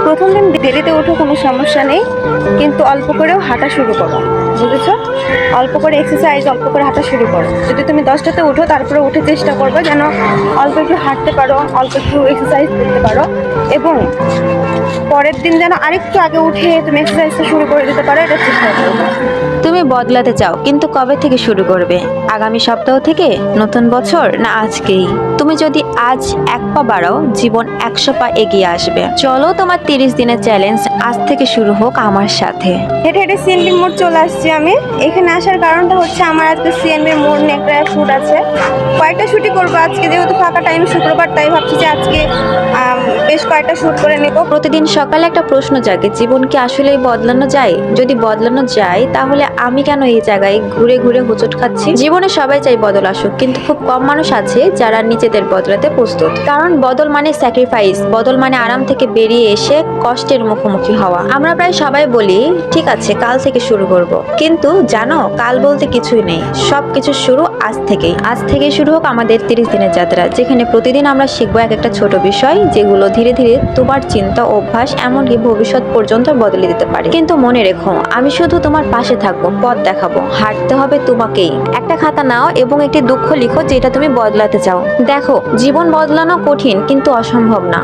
প্রথম দিন দেরিতে ওঠো, কোনো সমস্যা নেই, কিন্তু অল্প করেও হাঁটা শুরু করো। বুঝেছো? অল্প করে এক্সারসাইজ, অল্প করে হাঁটা শুরু করো। যদি তুমি 10টাতে উঠো, তারপরে উঠে চেষ্টা করবে যেন অল্প একটু হাঁটতে পারো, অল্প একটু এক্সারসাইজ করতে পারো, এবং পরের দিন যেন আরেকটু আগে উঠে তুমি এক্সারসাইজটা শুরু করে দিতে পারো, এটা চেষ্টা করবে। তুমি বদলাতে চাও, কিন্তু কবে থেকে শুরু করবে? আগামী সপ্তাহ থেকে, নতুন বছর, না আজকেই? তুমি যদি আজ এক পা বাড়াও, জীবন 100 পা এগিয়ে আসবে। চলো, তোমার 30 দিনের চ্যালেঞ্জ আজ থেকে শুরু হোক আমার সাথে। হেঁটে হেঁটে সিএনবি মোড় চলে আসছি আমি। এখানে আসার কারণটা হচ্ছে আমার আজকে সিএনবি মোড় নিয়ে একটা শ্যুট আছে। কয়েকটা শ্যুটই করবো আজকে, যেহেতু ফাঁকা টাইম শুক্রবার, তাই ভাবছি যে আজকে বেশ কয়েকটা শ্যুট করে নেবো। প্রতিদিন সকালে একটা প্রশ্ন জাগে, জীবন কি আসলেই বদলানো যায়? যদি বদলানো যায়, তাহলে আমি কেন এই জায়গায় ঘুরে ঘুরে হোঁচট খাচ্ছি? জীবনে সবাই চাই বদল আসুক, কিন্তু খুব কম মানুষ আছে যারা নিজেদের বদলাতে প্রস্তুত। কারণ বদল মানে স্যাক্রিফাইস, বদল মানে আরাম থেকে বেরিয়ে এসে কষ্টের মুখোমুখি হওয়া। আমরা প্রায় সবাই বলি, ঠিক আছে কাল থেকে শুরু করব, কিন্তু জানো, কাল বলতে কিছুই নেই। সবকিছু শুরু আজ থেকেই। আজ থেকেই শুরু হোক আমাদের 30 দিনের যাত্রা, যেখানে প্রতিদিন আমরা শিখবো এক একটা ছোট বিষয়, যেগুলো ধীরে ধীরে তোমার চিন্তা, অভ্যাস, এমনকি ভবিষ্যৎ পর্যন্ত বদলে দিতে পারে। কিন্তু মনে রেখো, আমি শুধু তোমার পাশে থাকবো, পথ দেখাবো। হাঁটতে হবে তোমাকেই। একটা খাতা নাও এবং একটি দুঃখ লিখো যেটা তুমি বদলাতে চাও। দেখো, জীবন বদলানো কঠিন, কিন্তু অসম্ভব না।